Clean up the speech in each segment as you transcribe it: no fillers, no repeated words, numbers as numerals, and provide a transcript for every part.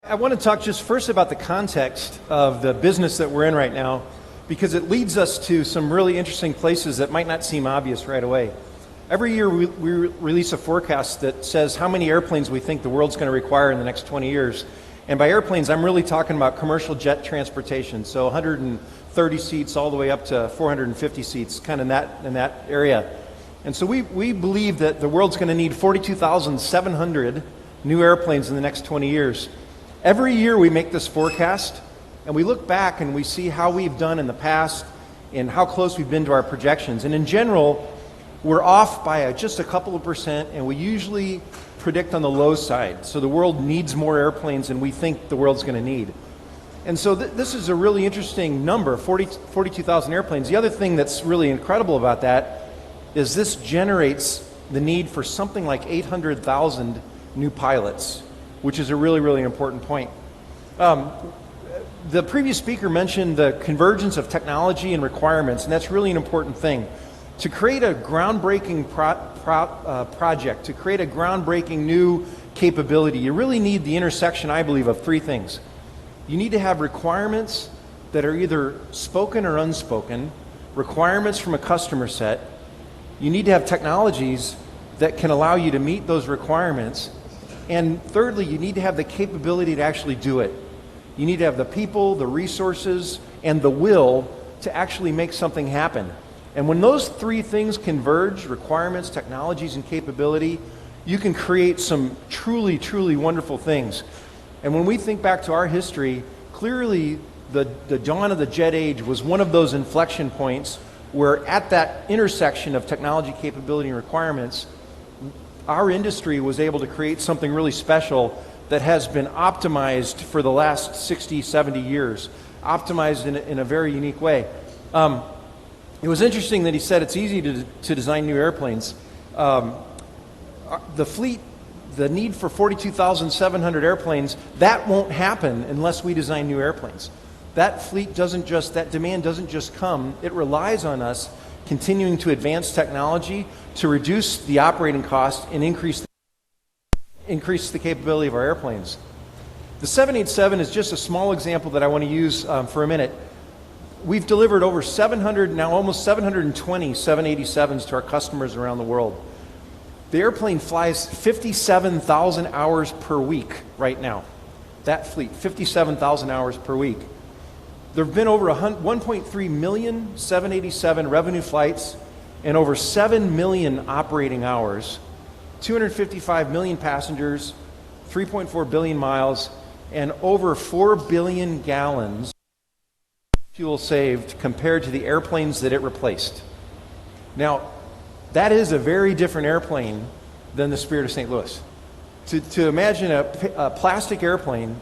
I want to talk just first about the context of the business that we're in right now, because it leads us to some really interesting places that might not seem obvious right away. Every year we release a forecast that says how many airplanes we think the world's going to require in the next 20 years. And by airplanes, I'm really talking about commercial jet transportation, so 130 seats all the way up to 450 seats, kind of in that area. And so we believe that the world's going to need 42,700 new airplanes in the next 20 years. Every year we make this forecast, and we look back and we see how we've done in the past and how close we've been to our projections. And in general, we're off by just a couple of percent, and we usually predict on the low side. So the world needs more airplanes than we think the world's going to need. And so this is a really interesting number, 42,000 airplanes. The other thing that's really incredible about that is this generates the need for something like 800,000 new pilots, which is a really, really important point. The previous speaker mentioned the convergence of technology and requirements, and that's really an important thing. To create a groundbreaking project, to create a groundbreaking new capability, you really need the intersection, I believe, of three things. You need to have requirements that are either spoken or unspoken, requirements from a customer set. You need to have technologies that can allow you to meet those requirements. And thirdly, you need to have the capability to actually do it. You need to have the people, the resources, and the will to actually make something happen. And when those three things converge, requirements, technologies, and capability, you can create some truly, truly wonderful things. And when we think back to our history, clearly the dawn of the jet age was one of those inflection points where at that intersection of technology, capability, and requirements, our industry was able to create something really special that has been optimized for the last 60, 70 years, optimized in a very unique way. It was interesting that he said it's easy to design new airplanes. The fleet, the need for 42,700 airplanes, that won't happen unless we design new airplanes. That demand doesn't just come, it relies on us continuing to advance technology to reduce the operating cost and increase the capability of our airplanes. The 787 is just a small example that I want to use for a minute. We've delivered over 700, now almost 720 787s to our customers around the world. The airplane flies 57,000 hours per week right now. That fleet, 57,000 hours per week. There have been over 1.3 million 787 revenue flights and over 7 million operating hours, 255 million passengers, 3.4 billion miles, and over 4 billion gallons fuel saved compared to the airplanes that it replaced. Now, that is a very different airplane than the Spirit of St. Louis. To imagine a plastic airplane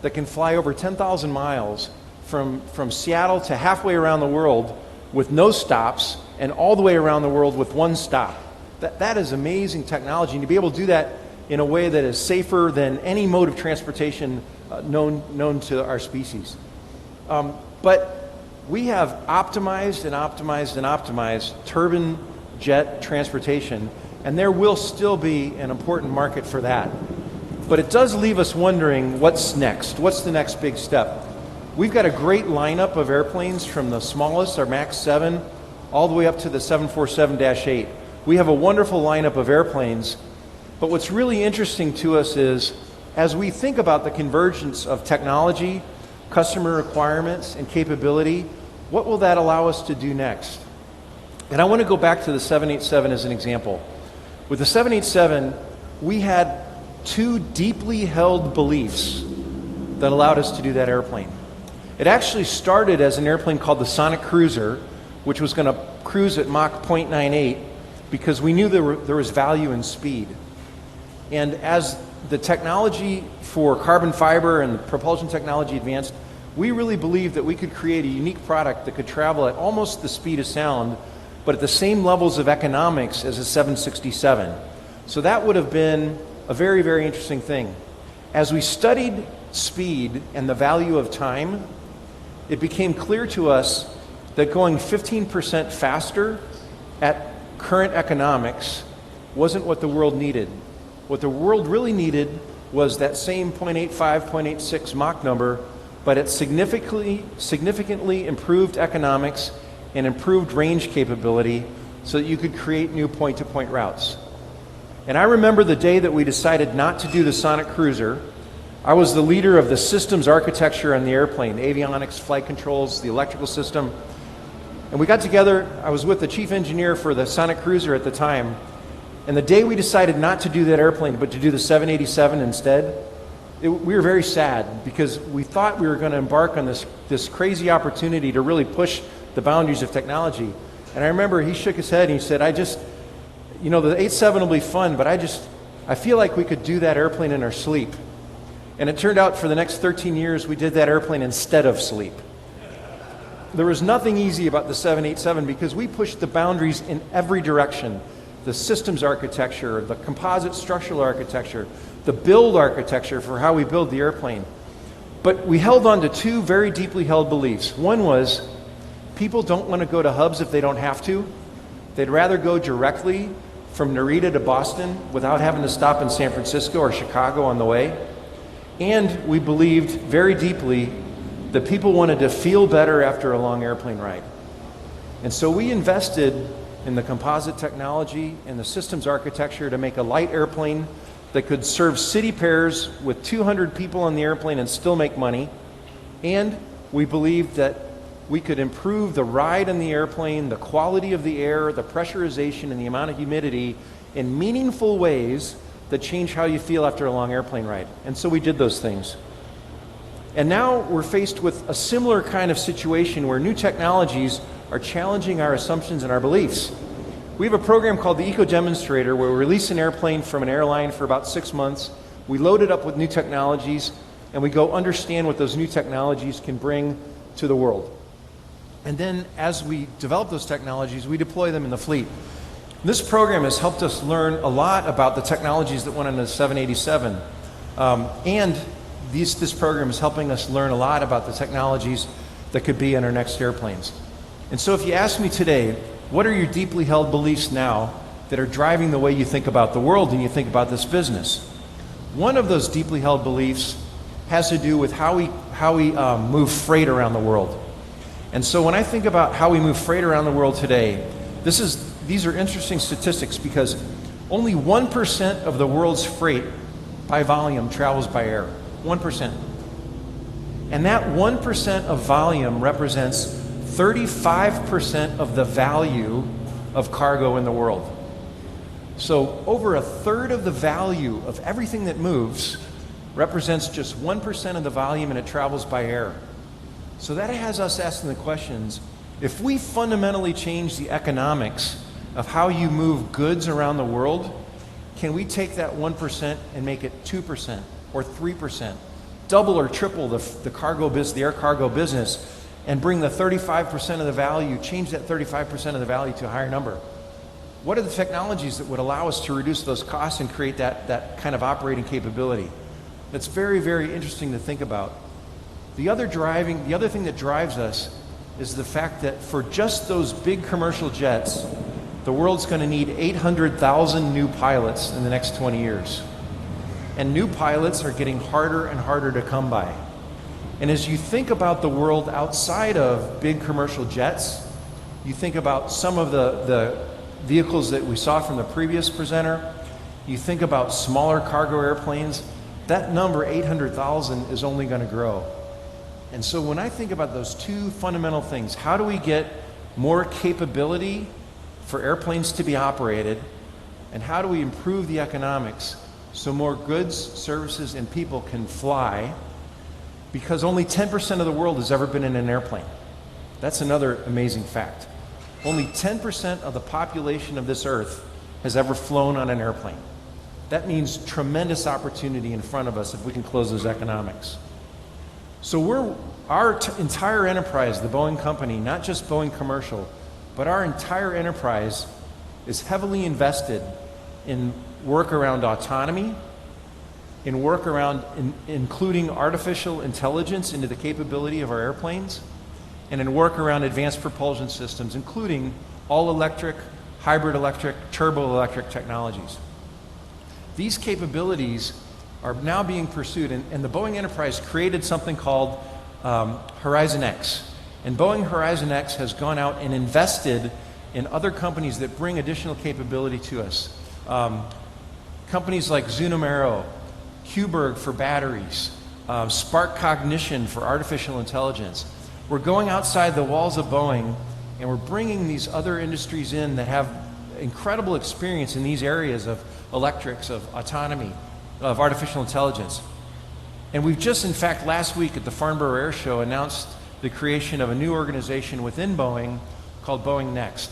that can fly over 10,000 miles from Seattle to halfway around the world with no stops and all the way around the world with one stop. That is amazing technology, and to be able to do that in a way that is safer than any mode of transportation known to our species. But we have optimized and optimized and optimized turbine jet transportation, and there will still be an important market for that. But it does leave us wondering what's next. What's the next big step? We've got a great lineup of airplanes from the smallest, our MAX 7, all the way up to the 747-8. We have a wonderful lineup of airplanes, but what's really interesting to us is, as we think about the convergence of technology, customer requirements, and capability, what will that allow us to do next? And I want to go back to the 787 as an example. With the 787, we had two deeply held beliefs that allowed us to do that airplane. It actually started as an airplane called the Sonic Cruiser, which was going to cruise at Mach 0.98 because we knew there was value in speed. And as the technology for carbon fiber and the propulsion technology advanced, we really believed that we could create a unique product that could travel at almost the speed of sound, but at the same levels of economics as a 767. So that would have been a very, very interesting thing. As we studied speed and the value of time, it became clear to us that going 15% faster at current economics wasn't what the world needed. What the world really needed was that same 0.85, 0.86 Mach number, but it significantly improved economics and improved range capability so that you could create new point-to-point routes. And I remember the day that we decided not to do the Sonic Cruiser. I was the leader of the systems architecture on the airplane, the avionics, flight controls, the electrical system. And we got together, I was with the chief engineer for the Sonic Cruiser at the time, and the day we decided not to do that airplane but to do the 787 instead, we were very sad because we thought we were going to embark on this crazy opportunity to really push the boundaries of technology. And I remember he shook his head and he said, the 87 will be fun, but I feel like we could do that airplane in our sleep. And it turned out for the next 13 years, we did that airplane instead of sleep. There was nothing easy about the 787 because we pushed the boundaries in every direction. The systems architecture, the composite structural architecture, the build architecture for how we build the airplane. But we held on to two very deeply held beliefs. One was people don't want to go to hubs if they don't have to. They'd rather go directly from Narita to Boston without having to stop in San Francisco or Chicago on the way. And we believed very deeply that people wanted to feel better after a long airplane ride. And so we invested in the composite technology and the systems architecture to make a light airplane that could serve city pairs with 200 people on the airplane and still make money. And we believed that we could improve the ride in the airplane, the quality of the air, the pressurization, and the amount of humidity in meaningful ways that change how you feel after a long airplane ride. And so we did those things. And now we're faced with a similar kind of situation where new technologies are challenging our assumptions and our beliefs. We have a program called the Eco Demonstrator where we release an airplane from an airline for about 6 months. We load it up with new technologies, and we go understand what those new technologies can bring to the world. And then as we develop those technologies, we deploy them in the fleet. This program has helped us learn a lot about the technologies that went into the 787. This program is helping us learn a lot about the technologies that could be in our next airplanes. And so if you ask me today, what are your deeply held beliefs now that are driving the way you think about the world and you think about this business? One of those deeply held beliefs has to do with how we move freight around the world. And so when I think about how we move freight around the world today, these are interesting statistics because only 1% of the world's freight by volume travels by air. 1%. And that 1% of volume represents 35% of the value of cargo in the world. So over a third of the value of everything that moves represents just 1% of the volume, and it travels by air. So that has us asking the questions, if we fundamentally change the economics of how you move goods around the world, can we take that 1% and make it 2% or 3%, double or triple the air cargo business, and bring the 35% of the value, change that 35% of the value to a higher number? What are the technologies that would allow us to reduce those costs and create that kind of operating capability? That's very, very interesting to think about. The other thing that drives us is the fact that for just those big commercial jets, the world's going to need 800,000 new pilots in the next 20 years. And new pilots are getting harder and harder to come by. And as you think about the world outside of big commercial jets, you think about some of the vehicles that we saw from the previous presenter, you think about smaller cargo airplanes, that number 800,000 is only going to grow. And so when I think about those two fundamental things, how do we get more capability for airplanes to be operated, and how do we improve the economics so more goods, services, and people can fly, because only 10% of the world has ever been in an airplane. That's another amazing fact. Only 10% of the population of this earth has ever flown on an airplane. That means tremendous opportunity in front of us if we can close those economics. So our entire enterprise, the Boeing company, not just Boeing Commercial, but our entire enterprise is heavily invested in work around autonomy, in work around including artificial intelligence into the capability of our airplanes, and in work around advanced propulsion systems, including all-electric, hybrid electric, turbo-electric technologies. These capabilities are now being pursued. And the Boeing enterprise created something called Horizon X. And Boeing Horizon X has gone out and invested in other companies that bring additional capability to us. Companies like Zunamero, Qberg for batteries, Spark Cognition for artificial intelligence. We're going outside the walls of Boeing, and we're bringing these other industries in that have incredible experience in these areas of electrics, of autonomy, of artificial intelligence. And we've just, in fact, last week at the Farnborough Air Show announced the creation of a new organization within Boeing called Boeing Next.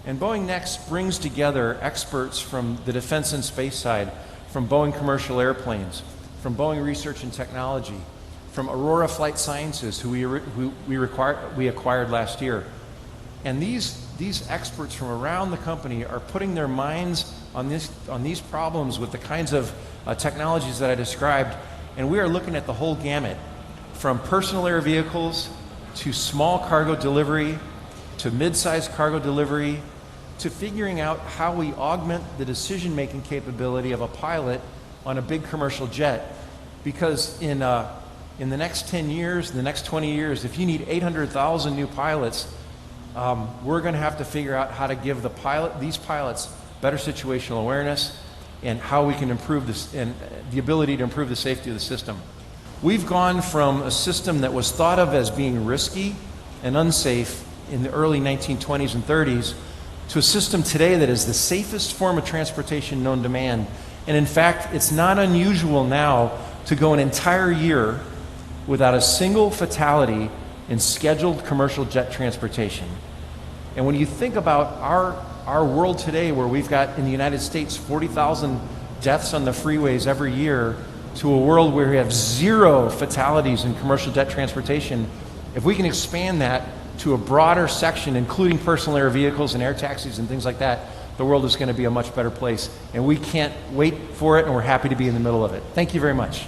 And Boeing Next brings together experts from the defense and space side, from Boeing Commercial Airplanes, from Boeing Research and Technology, from Aurora Flight Sciences, who we acquired last year. And these experts from around the company are putting their minds on these problems with the kinds of technologies that I described, and we are looking at the whole gamut, from personal air vehicles to small cargo delivery to mid-sized cargo delivery to figuring out how we augment the decision-making capability of a pilot on a big commercial jet. Because in the next 10 years, in the next 20 years, if you need 800,000 new pilots, we're going to have to figure out how to give these pilots better situational awareness and how we can improve this and the ability to improve the safety of the system. We've gone from a system that was thought of as being risky and unsafe in the early 1920s and 30s to a system today that is the safest form of transportation known to man. And in fact, it's not unusual now to go an entire year without a single fatality in scheduled commercial jet transportation. And when you think about our world today, where we've got in the United States 40,000 deaths on the freeways every year, to a world where we have 0 fatalities in commercial jet transportation, if we can expand that to a broader section, including personal air vehicles and air taxis and things like that, the world is going to be a much better place. And we can't wait for it, and we're happy to be in the middle of it. Thank you very much.